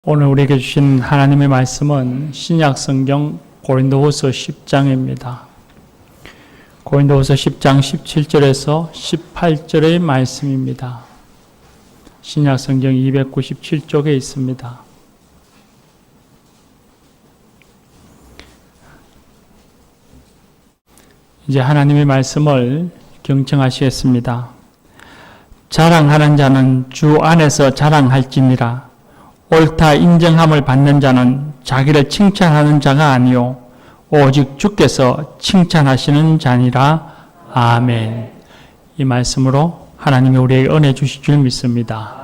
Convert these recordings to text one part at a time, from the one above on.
오늘 우리에게 주신 하나님의 말씀은 신약 성경 고린도후서 10장입니다. 고린도후서 10장 17절에서 18절의 말씀입니다. 신약 성경 297쪽에 있습니다. 이제 하나님의 말씀을 경청하시겠습니다. 자랑하는 자는 주 안에서 자랑할지니라. 옳다 인정함을 받는 자는 자기를 칭찬하는 자가 아니요 오직 주께서 칭찬하시는 자니라. 아멘. 이 말씀으로 하나님이 우리에게 은혜 주실 줄 믿습니다.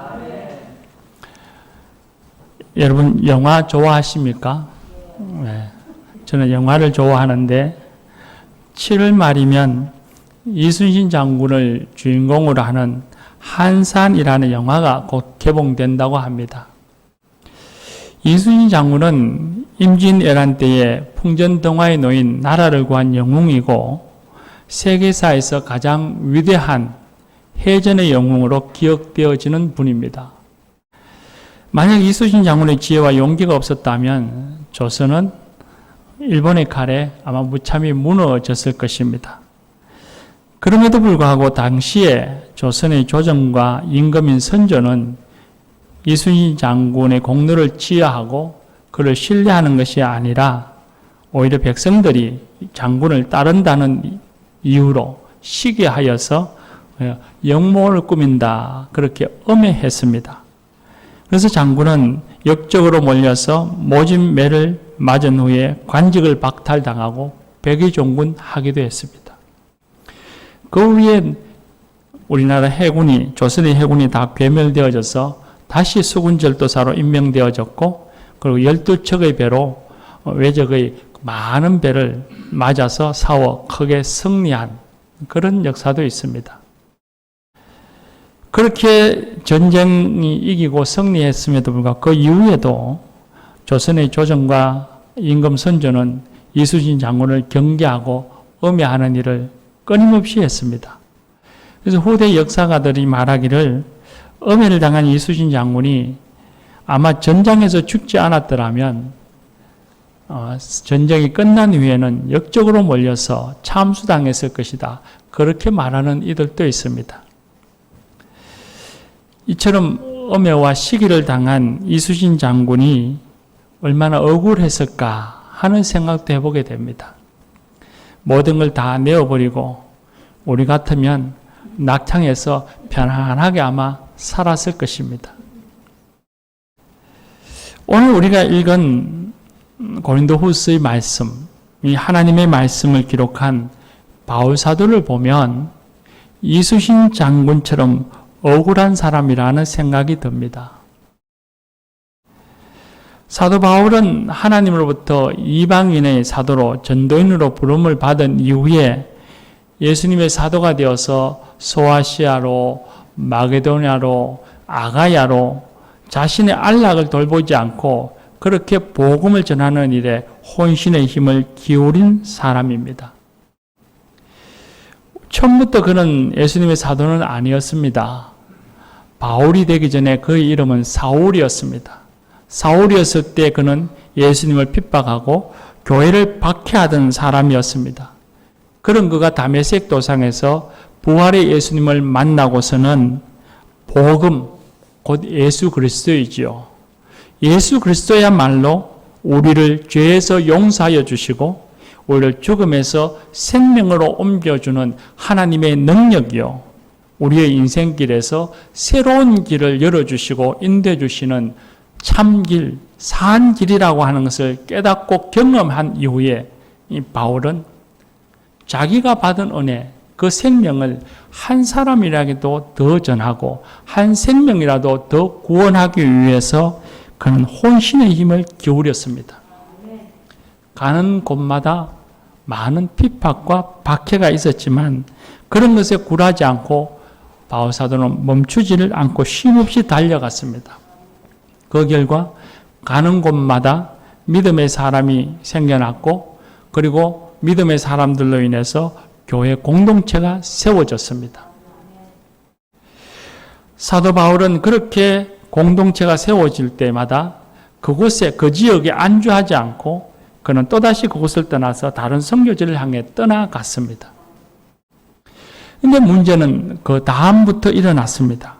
여러분 영화 좋아하십니까? 네. 저는 영화를 좋아하는데 7월 말이면 이순신 장군을 주인공으로 하는 한산이라는 영화가 곧 개봉된다고 합니다. 이순신 장군은 임진왜란 때에 풍전등화에 놓인 나라를 구한 영웅이고 세계사에서 가장 위대한 해전의 영웅으로 기억되어지는 분입니다. 만약 이순신 장군의 지혜와 용기가 없었다면 조선은 일본의 칼에 아마 무참히 무너졌을 것입니다. 그럼에도 불구하고 당시에 조선의 조정과 임금인 선조는 이순신 장군의 공로를 치하하고 그를 신뢰하는 것이 아니라 오히려 백성들이 장군을 따른다는 이유로 시기하여서 역모를 꾸민다 그렇게 엄해했습니다. 그래서 장군은 역적으로 몰려서 모진 매를 맞은 후에 관직을 박탈당하고 백의종군 하기도 했습니다. 그 후에 우리나라 해군이 조선의 해군이 다 괴멸되어져서 다시 수군절도사로 임명되어졌고 그리고 12척의 배로 외적의 많은 배를 맞아서 싸워 크게 승리한 그런 역사도 있습니다. 그렇게 전쟁이 이기고 승리했음에도 불구하고 그 이후에도 조선의 조정과 임금 선조는 이순신 장군을 경계하고 엄해하는 일을 끊임없이 했습니다. 그래서 후대 역사가들이 말하기를 엄해를 당한 이순신 장군이 아마 전장에서 죽지 않았더라면 전쟁이 끝난 후에는 역적으로 몰려서 참수당했을 것이다. 그렇게 말하는 이들도 있습니다. 이처럼 엄해와 시기를 당한 이순신 장군이 얼마나 억울했을까 하는 생각도 해보게 됩니다. 모든 걸 다 내어버리고 우리 같으면 낙향에서 편안하게 아마 살았을 것입니다. 오늘 우리가 읽은 고린도후서의 말씀, 이 하나님의 말씀을 기록한 바울 사도를 보면 이순신 장군처럼 억울한 사람이라는 생각이 듭니다. 사도 바울은 하나님으로부터 이방인의 사도로 전도인으로 부름을 받은 이후에 예수님의 사도가 되어서 소아시아로 마게도냐로 아가야로 자신의 안락을 돌보지 않고 그렇게 복음을 전하는 일에 혼신의 힘을 기울인 사람입니다. 처음부터 그는 예수님의 사도는 아니었습니다. 바울이 되기 전에 그의 이름은 사울이었습니다. 사울이었을 때 그는 예수님을 핍박하고 교회를 박해하던 사람이었습니다. 그런 그가 다메섹 도상에서 부활의 예수님을 만나고서는 복음, 곧 예수 그리스도이지요. 예수 그리스도야말로 우리를 죄에서 용서하여 주시고 우리를 죽음에서 생명으로 옮겨주는 하나님의 능력이요. 우리의 인생길에서 새로운 길을 열어주시고 인도해주시는 참길, 산 길이라고 하는 것을 깨닫고 경험한 이후에 이 바울은 자기가 받은 은혜, 그 생명을 한 사람이라도 더 전하고 한 생명이라도 더 구원하기 위해서 그는 혼신의 힘을 기울였습니다. 가는 곳마다 많은 핍박과 박해가 있었지만 그런 것에 굴하지 않고 바울 사도는 멈추지를 않고 쉼없이 달려갔습니다. 그 결과 가는 곳마다 믿음의 사람이 생겨났고 그리고 믿음의 사람들로 인해서 교회 공동체가 세워졌습니다. 사도 바울은 그렇게 공동체가 세워질 때마다 그곳에 그 지역에 안주하지 않고 그는 또다시 그곳을 떠나서 다른 선교지를 향해 떠나갔습니다. 근데 문제는 그 다음부터 일어났습니다.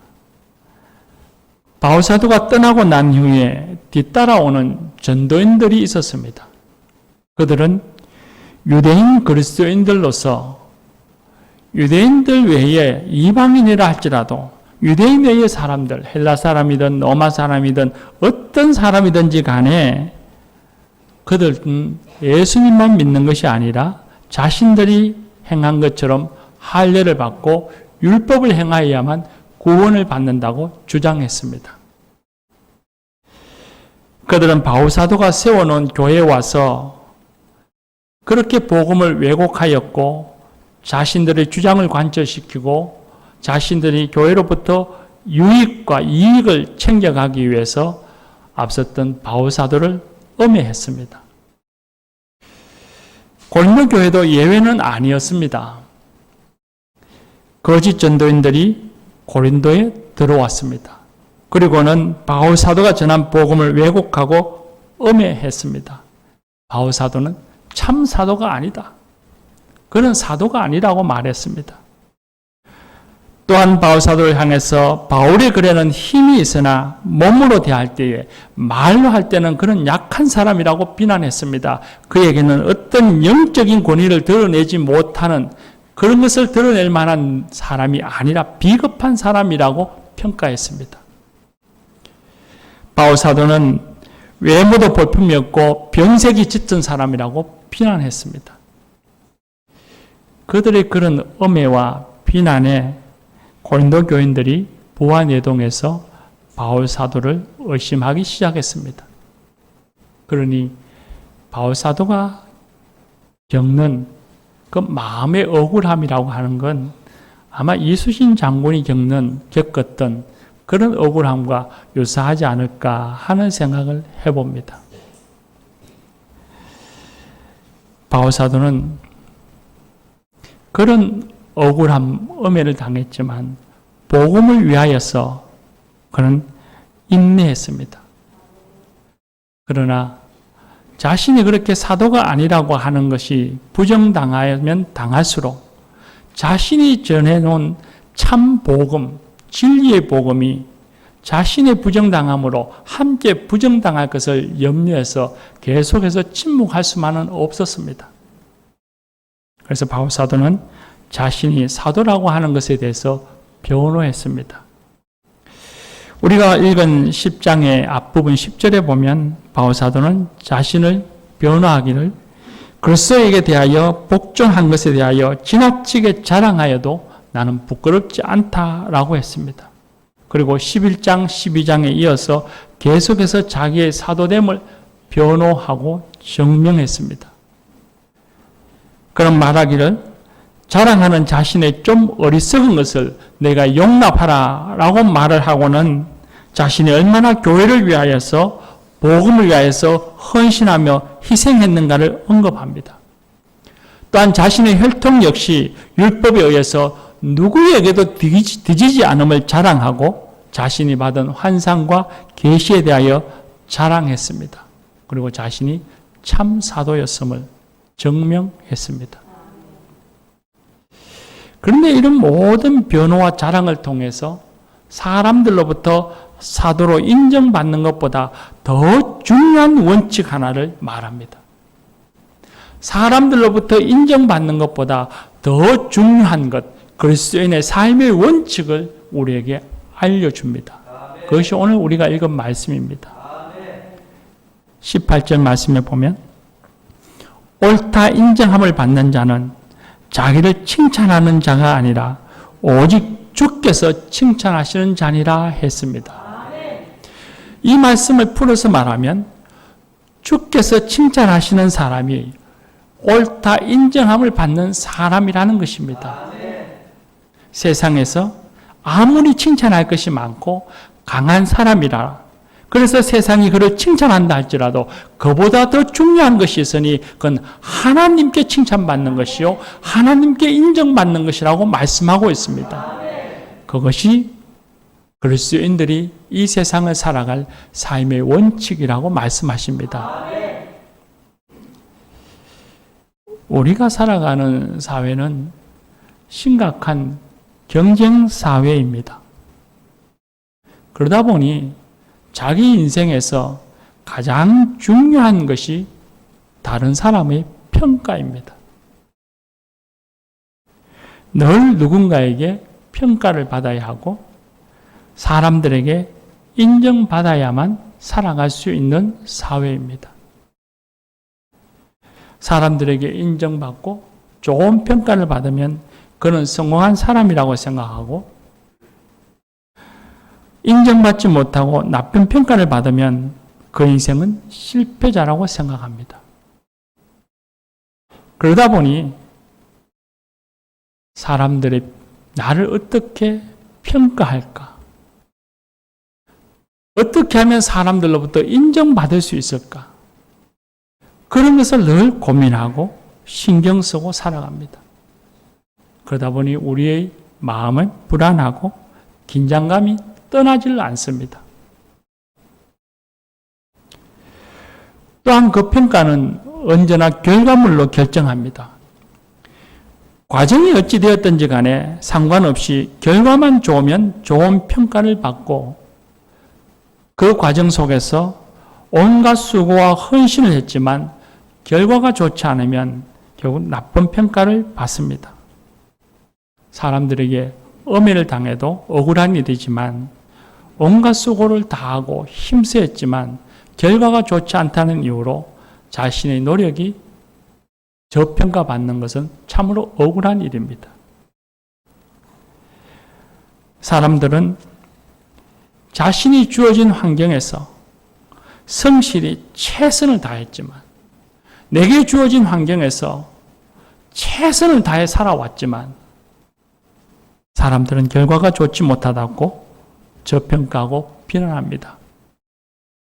바울사도가 떠나고 난 후에 뒤따라오는 전도인들이 있었습니다. 그들은 유대인 그리스도인들로서 유대인들 외에 이방인이라 할지라도 유대인 외의 사람들, 헬라 사람이든 로마 사람이든 어떤 사람이든지 간에 그들은 예수님만 믿는 것이 아니라 자신들이 행한 것처럼 할례를 받고 율법을 행하여야만 구원을 받는다고 주장했습니다. 그들은 바울사도가 세워놓은 교회에 와서 그렇게 복음을 왜곡하였고 자신들의 주장을 관철시키고 자신들이 교회로부터 유익과 이익을 챙겨가기 위해서 앞섰던 바울사도를 음해했습니다. 고린도 교회도 예외는 아니었습니다. 거짓 전도인들이 고린도에 들어왔습니다. 그리고는 바울사도가 전한 복음을 왜곡하고 음해했습니다. 바울사도는 참 사도가 아니다. 그런 사도가 아니라고 말했습니다. 또한 바울사도를 향해서 바울의 글에는 힘이 있으나 몸으로 대할 때에 말로 할 때는 그런 약한 사람이라고 비난했습니다. 그에게는 어떤 영적인 권위를 드러내지 못하는 그런 것을 드러낼 만한 사람이 아니라 비겁한 사람이라고 평가했습니다. 바울사도는 외모도 볼품이 없고 병색이 짙은 사람이라고 비난했습니다. 그들의 그런 음해와 비난에 고린도 교인들이 부하내동에서 바울사도를 의심하기 시작했습니다. 그러니 바울사도가 겪는 그 마음의 억울함이라고 하는 건 아마 이수신 장군이 겪었던 그런 억울함과 유사하지 않을까 하는 생각을 해봅니다. 바울사도는 그런 억울함, 음해를 당했지만 복음을 위하여서 그는 인내했습니다. 그러나 자신이 그렇게 사도가 아니라고 하는 것이 부정당하면 당할수록 자신이 전해놓은 참 복음, 진리의 복음이 자신의 부정당함으로 함께 부정당할 것을 염려해서 계속해서 침묵할 수만은 없었습니다. 그래서 바울사도는 자신이 사도라고 하는 것에 대해서 변호했습니다. 우리가 읽은 10장의 앞부분 10절에 보면 바울사도는 자신을 변호하기를 그리스도에게 대하여 복종한 것에 대하여 지나치게 자랑하여도 나는 부끄럽지 않다라고 했습니다. 그리고 11장, 12장에 이어서 계속해서 자기의 사도됨을 변호하고 증명했습니다. 그런 말하기를 자랑하는 자신의 좀 어리석은 것을 내가 용납하라 라고 말을 하고는 자신이 얼마나 교회를 위하여서 복음을 위하여서 헌신하며 희생했는가를 언급합니다. 또한 자신의 혈통 역시 율법에 의해서 누구에게도 뒤지지 않음을 자랑하고 자신이 받은 환상과 계시에 대하여 자랑했습니다. 그리고 자신이 참 사도였음을 증명했습니다. 그런데 이런 모든 변호와 자랑을 통해서 사람들로부터 사도로 인정받는 것보다 더 중요한 원칙 하나를 말합니다. 사람들로부터 인정받는 것보다 더 중요한 것, 그리스도인의 삶의 원칙을 우리에게 알려줍니다. 그것이 오늘 우리가 읽은 말씀입니다. 18절 말씀에 보면 옳다 인정함을 받는 자는 자기를 칭찬하는 자가 아니라 오직 주께서 칭찬하시는 자니라 했습니다. 이 말씀을 풀어서 말하면 주께서 칭찬하시는 사람이 옳다 인정함을 받는 사람이라는 것입니다. 세상에서 아무리 칭찬할 것이 많고 강한 사람이라 그래서 세상이 그를 칭찬한다 할지라도 그보다 더 중요한 것이 있으니 그건 하나님께 칭찬받는 것이요 하나님께 인정받는 것이라고 말씀하고 있습니다. 그것이 그리스도인들이 이 세상을 살아갈 삶의 원칙이라고 말씀하십니다. 우리가 살아가는 사회는 심각한 경쟁 사회입니다. 그러다 보니 자기 인생에서 가장 중요한 것이 다른 사람의 평가입니다. 늘 누군가에게 평가를 받아야 하고 사람들에게 인정받아야만 살아갈 수 있는 사회입니다. 사람들에게 인정받고 좋은 평가를 받으면 그는 성공한 사람이라고 생각하고, 인정받지 못하고 나쁜 평가를 받으면 그 인생은 실패자라고 생각합니다. 그러다 보니 사람들이 나를 어떻게 평가할까? 어떻게 하면 사람들로부터 인정받을 수 있을까? 그런 것을 늘 고민하고 신경 쓰고 살아갑니다. 그러다 보니 우리의 마음은 불안하고 긴장감이 떠나질 않습니다. 또한 그 평가는 언제나 결과물로 결정합니다. 과정이 어찌 되었든지 간에 상관없이 결과만 좋으면 좋은 평가를 받고, 그 과정 속에서 온갖 수고와 헌신을 했지만 결과가 좋지 않으면 결국 나쁜 평가를 받습니다. 사람들에게 엄해를 당해도 억울한 일이지만 온갖 수고를 다하고 힘쓰였지만 결과가 좋지 않다는 이유로 자신의 노력이 저평가받는 것은 참으로 억울한 일입니다. 사람들은 자신이 주어진 환경에서 성실히 최선을 다했지만, 내게 주어진 환경에서 최선을 다해 살아왔지만 사람들은 결과가 좋지 못하다고 저평가하고 비난합니다.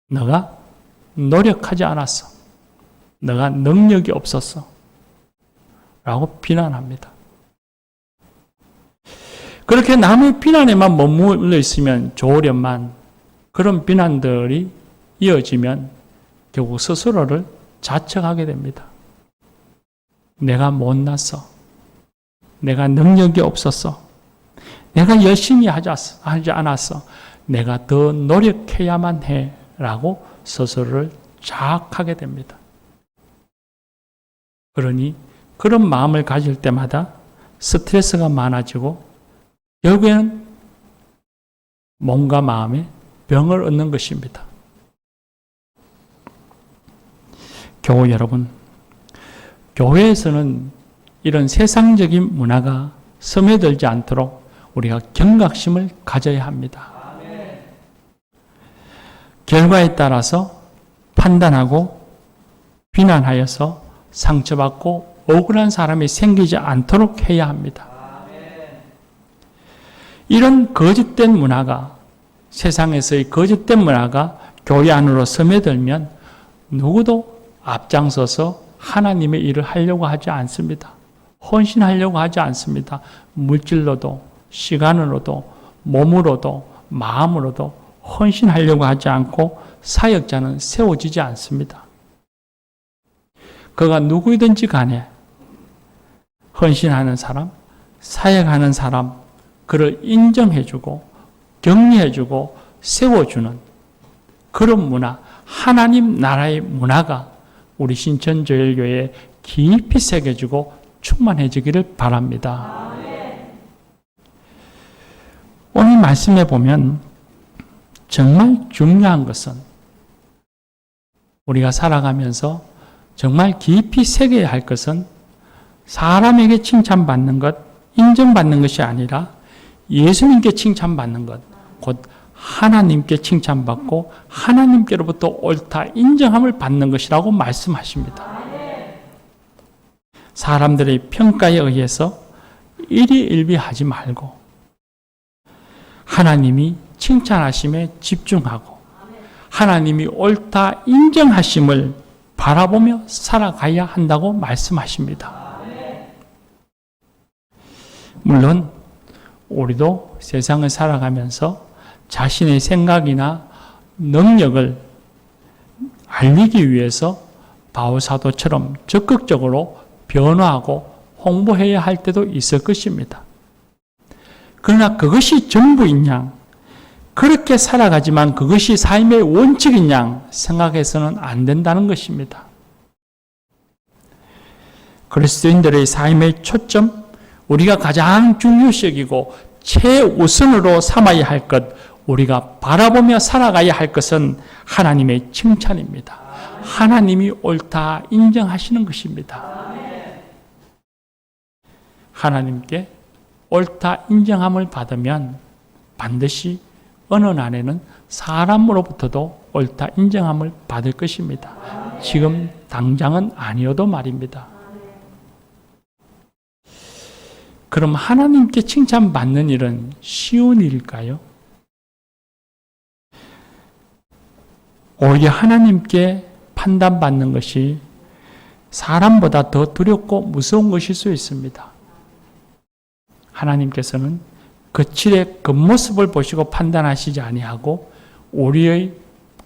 너가 노력하지 않았어. 너가 능력이 없었어. 라고 비난합니다. 그렇게 남의 비난에만 머물러 있으면 좋으련만 그런 비난들이 이어지면 결국 스스로를 자책하게 됩니다. 내가 못났어. 내가 능력이 없었어. 내가 열심히 하지 않았어. 내가 더 노력해야만 해. 라고 스스로를 자학하게 됩니다. 그러니 그런 마음을 가질 때마다 스트레스가 많아지고 결국에는 몸과 마음에 병을 얻는 것입니다. 교우 여러분, 교회에서는 이런 세상적인 문화가 스며들지 않도록 우리가 경각심을 가져야 합니다. 결과에 따라서 판단하고 비난하여서 상처받고 억울한 사람이 생기지 않도록 해야 합니다. 이런 거짓된 문화가, 세상에서의 거짓된 문화가 교회 안으로 스며들면 누구도 앞장서서 하나님의 일을 하려고 하지 않습니다. 헌신하려고 하지 않습니다. 물질로도, 시간으로도, 몸으로도, 마음으로도 헌신하려고 하지 않고 사역자는 세워지지 않습니다. 그가 누구이든지 간에 헌신하는 사람, 사역하는 사람, 그를 인정해주고 격려해주고 세워주는 그런 문화, 하나님 나라의 문화가 우리 신천조일교회에 깊이 새겨지고 충만해지기를 바랍니다. 오늘 말씀에 보면 정말 중요한 것은 우리가 살아가면서 정말 깊이 새겨야 할 것은 사람에게 칭찬받는 것, 인정받는 것이 아니라 예수님께 칭찬받는 것, 곧 하나님께 칭찬받고 하나님께로부터 옳다 인정함을 받는 것이라고 말씀하십니다. 사람들의 평가에 의해서 일희일비하지 말고 하나님이 칭찬하심에 집중하고 하나님이 옳다 인정하심을 바라보며 살아가야 한다고 말씀하십니다. 물론 우리도 세상을 살아가면서 자신의 생각이나 능력을 알리기 위해서 바울 사도처럼 적극적으로 변화하고 홍보해야 할 때도 있을 것입니다. 그러나 그것이 전부인 양, 그렇게 살아가지만 그것이 삶의 원칙인 양 생각해서는 안 된다는 것입니다. 그리스도인들의 삶의 초점, 우리가 가장 중요시 여기고 최우선으로 삼아야 할 것, 우리가 바라보며 살아가야 할 것은 하나님의 칭찬입니다. 하나님이 옳다 인정하시는 것입니다. 하나님께 옳다 인정함을 받으면 반드시 어느 날에는 사람으로부터도 옳다 인정함을 받을 것입니다. 지금 당장은 아니어도 말입니다. 그럼 하나님께 칭찬받는 일은 쉬운 일일까요? 오히려 하나님께 판단받는 것이 사람보다 더 두렵고 무서운 것일 수 있습니다. 하나님께서는 거칠의 겉모습을 보시고 판단하시지 아니하고 우리의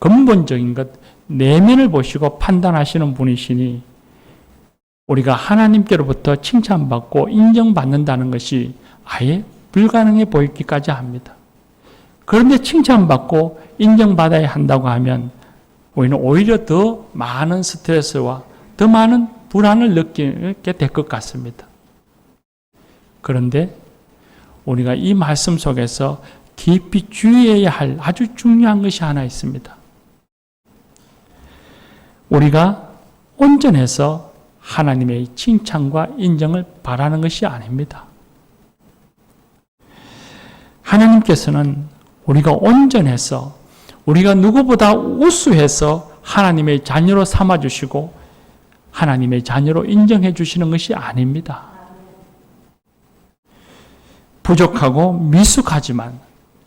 근본적인 것, 내면을 보시고 판단하시는 분이시니 우리가 하나님께로부터 칭찬받고 인정받는다는 것이 아예 불가능해 보이기까지 합니다. 그런데 칭찬받고 인정받아야 한다고 하면 우리는 오히려 더 많은 스트레스와 더 많은 불안을 느끼게 될 것 같습니다. 그런데 우리가 이 말씀 속에서 깊이 주의해야 할 아주 중요한 것이 하나 있습니다. 우리가 온전해서 하나님의 칭찬과 인정을 바라는 것이 아닙니다. 하나님께서는 우리가 온전해서 우리가 누구보다 우수해서 하나님의 자녀로 삼아주시고 하나님의 자녀로 인정해 주시는 것이 아닙니다. 부족하고 미숙하지만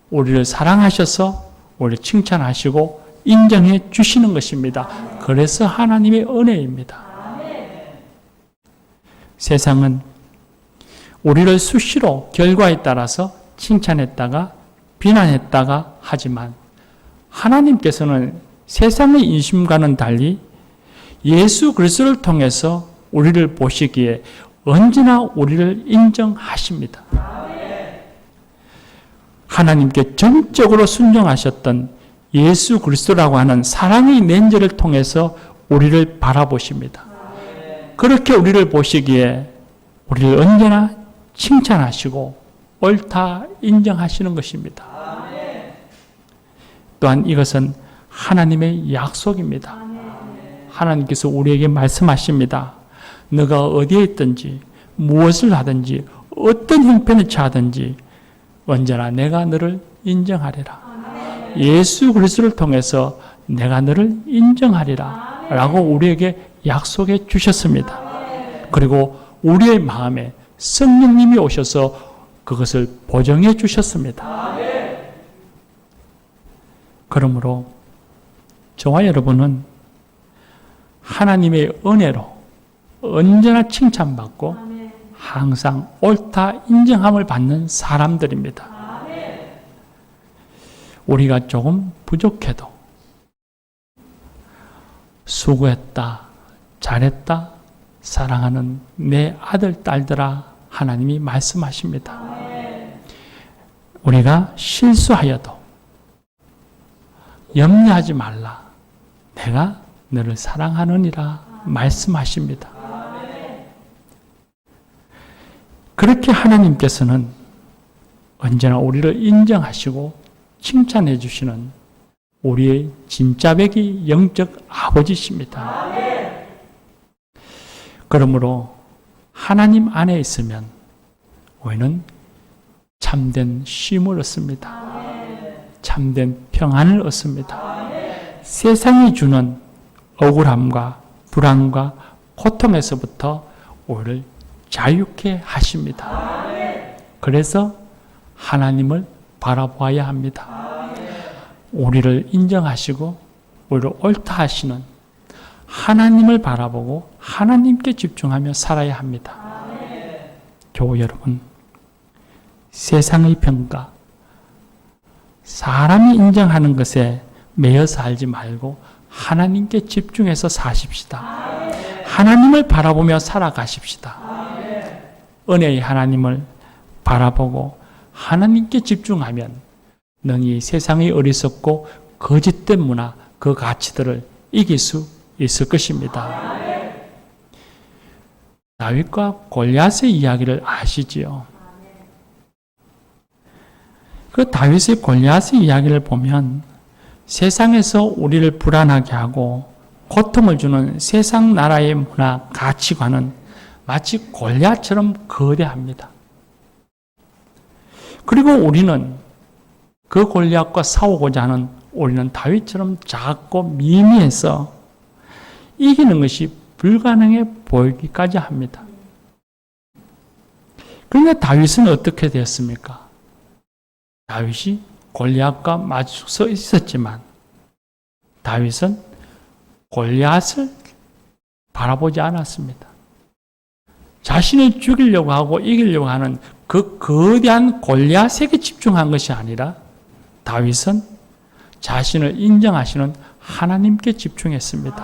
우리를 사랑하셔서 우리를 칭찬하시고 인정해 주시는 것입니다. 그래서 하나님의 은혜입니다. 세상은 우리를 수시로 결과에 따라서 칭찬했다가 비난했다가 하지만 하나님께서는 세상의 인심과는 달리 예수 그리스도를 통해서 우리를 보시기에 언제나 우리를 인정하십니다. 하나님께 전적으로 순종하셨던 예수 그리스도라고 하는 사랑의 렌즈를 통해서 우리를 바라보십니다. 그렇게 우리를 보시기에 우리를 언제나 칭찬하시고 옳다 인정하시는 것입니다. 또한 이것은 하나님의 약속입니다. 하나님께서 우리에게 말씀하십니다. 너가 어디에 있든지 무엇을 하든지 어떤 형편을 처하든지 언제나 내가 너를 인정하리라. 예수 그리스도를 통해서 내가 너를 인정하리라 라고 우리에게 약속해 주셨습니다. 그리고 우리의 마음에 성령님이 오셔서 그것을 보정해 주셨습니다. 그러므로 저와 여러분은 하나님의 은혜로 언제나 칭찬받고 항상 옳다 인정함을 받는 사람들입니다. 우리가 조금 부족해도 수고했다, 잘했다, 사랑하는 내 아들, 딸들아 하나님이 말씀하십니다. 우리가 실수하여도 염려하지 말라. 내가 너를 사랑하느니라 말씀하십니다. 그렇게 하나님께서는 언제나 우리를 인정하시고 칭찬해 주시는 우리의 진짜배기 영적 아버지십니다. 그러므로 하나님 안에 있으면 우리는 참된 쉼을 얻습니다. 참된 평안을 얻습니다. 세상이 주는 억울함과 불안과 고통에서부터 우리를 자유케 하십니다. 그래서 하나님을 바라보아야 합니다. 우리를 인정하시고 우리를 옳다 하시는 하나님을 바라보고 하나님께 집중하며 살아야 합니다. 교우 여러분, 세상의 평가, 사람이 인정하는 것에 매여 살지 말고 하나님께 집중해서 사십시다. 하나님을 바라보며 살아가십시다. 은혜의 하나님을 바라보고 하나님께 집중하면 능히 세상의 어리석고 거짓된 문화, 그 가치들을 이길 수 있을 것입니다. 다윗과 골리앗의 이야기를 아시지요? 그 다윗의 골리앗의 이야기를 보면 세상에서 우리를 불안하게 하고 고통을 주는 세상 나라의 문화, 가치관은 마치 골리앗처럼 거대합니다. 그리고 우리는 그 골리앗과 싸우고자 하는 우리는 다윗처럼 작고 미미해서 이기는 것이 불가능해 보이기까지 합니다. 그런데 다윗은 어떻게 되었습니까? 다윗이 골리앗과 마주서 있었지만 다윗은 골리앗을 바라보지 않았습니다. 자신을 죽이려고 하고 이기려고 하는 그 거대한 골리앗에게 집중한 것이 아니라 다윗은 자신을 인정하시는 하나님께 집중했습니다.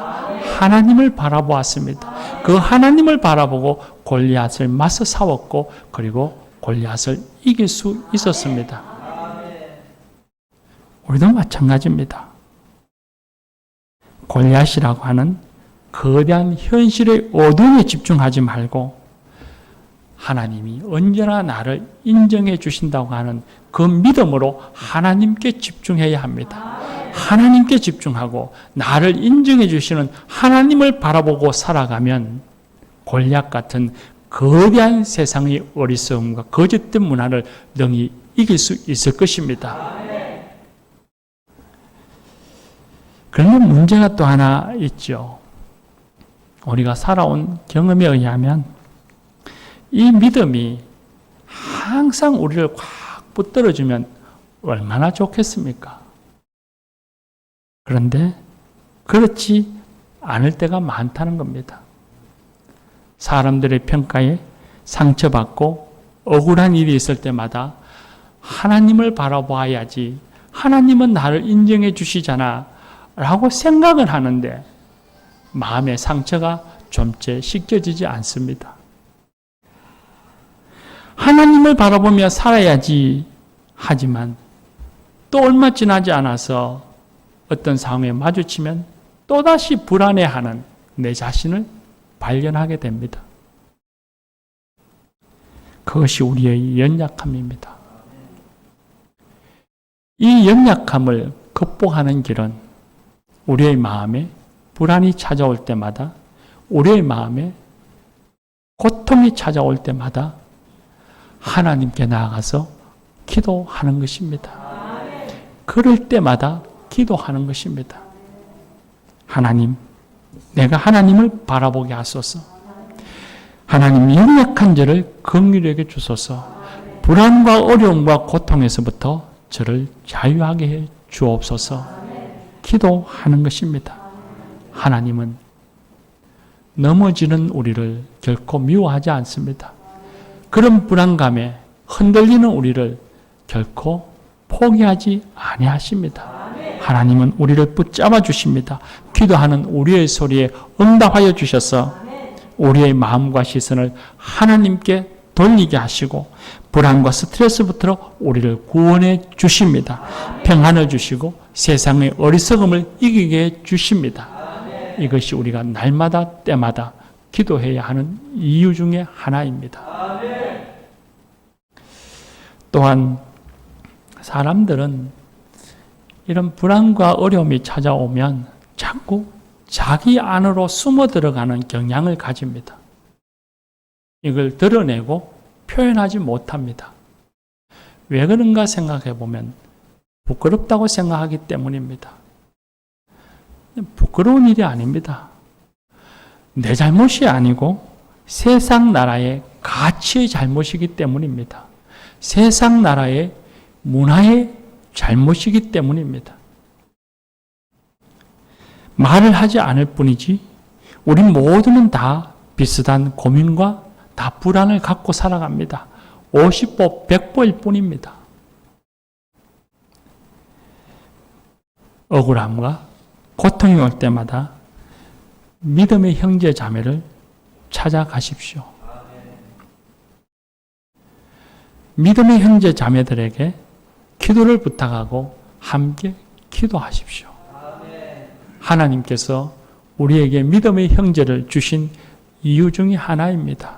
하나님을 바라보았습니다. 그 하나님을 바라보고 골리앗을 맞서 싸웠고 그리고 골리앗을 이길 수 있었습니다. 우리도 마찬가지입니다. 골리앗이라고 하는 거대한 현실의 어둠에 집중하지 말고 하나님이 언제나 나를 인정해 주신다고 하는 그 믿음으로 하나님께 집중해야 합니다. 하나님께 집중하고 나를 인정해 주시는 하나님을 바라보고 살아가면 골리앗 같은 거대한 세상의 어리석음과 거짓된 문화를 능히 이길 수 있을 것입니다. 그런데 문제가 또 하나 있죠. 우리가 살아온 경험에 의하면 이 믿음이 항상 우리를 꽉 붙들어주면 얼마나 좋겠습니까? 그런데 그렇지 않을 때가 많다는 겁니다. 사람들의 평가에 상처받고 억울한 일이 있을 때마다 하나님을 바라봐야지, 하나님은 나를 인정해 주시잖아 라고 생각을 하는데 마음의 상처가 좀째 씻겨지지 않습니다. 하나님을 바라보며 살아야지 하지만 또 얼마 지나지 않아서 어떤 상황에 마주치면 또다시 불안해하는 내 자신을 발견하게 됩니다. 그것이 우리의 연약함입니다. 이 연약함을 극복하는 길은 우리의 마음에 불안이 찾아올 때마다, 우리의 마음에 고통이 찾아올 때마다 하나님께 나아가서 기도하는 것입니다. 그럴 때마다 기도하는 것입니다. 하나님, 내가 하나님을 바라보게 하소서. 하나님, 연약한 저를 긍휼히 여겨 주소서. 불안과 어려움과 고통에서부터 저를 자유하게 해 주옵소서. 기도하는 것입니다. 하나님은 넘어지는 우리를 결코 미워하지 않습니다. 그런 불안감에 흔들리는 우리를 결코 포기하지 아니하십니다. 하나님은 우리를 붙잡아 주십니다. 기도하는 우리의 소리에 응답하여 주셔서 우리의 마음과 시선을 하나님께 돌리게 하시고 불안과 스트레스부터 우리를 구원해 주십니다. 평안을 주시고 세상의 어리석음을 이기게 해 주십니다. 이것이 우리가 날마다 때마다 기도해야 하는 이유 중에 하나입니다. 또한 사람들은 이런 불안과 어려움이 찾아오면 자꾸 자기 안으로 숨어 들어가는 경향을 가집니다. 이걸 드러내고 표현하지 못합니다. 왜 그런가 생각해 보면 부끄럽다고 생각하기 때문입니다. 부끄러운 일이 아닙니다. 내 잘못이 아니고 세상 나라의 가치의 잘못이기 때문입니다. 세상 나라의 문화의 잘못이기 때문입니다. 말을 하지 않을 뿐이지 우리 모두는 다 비슷한 고민과 다 불안을 갖고 살아갑니다. 50보 100보일 뿐입니다. 억울함과 고통이 올 때마다 믿음의 형제 자매를 찾아가십시오. 믿음의 형제 자매들에게 기도를 부탁하고 함께 기도하십시오. 하나님께서 우리에게 믿음의 형제를 주신 이유 중에 하나입니다.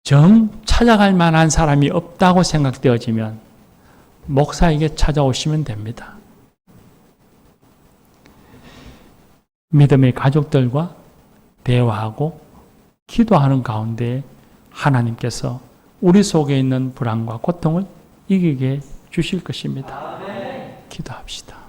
정 찾아갈 만한 사람이 없다고 생각되어지면 목사에게 찾아오시면 됩니다. 믿음의 가족들과 대화하고 기도하는 가운데 하나님께서 우리 속에 있는 불안과 고통을 이기게 주실 것입니다. 기도합시다.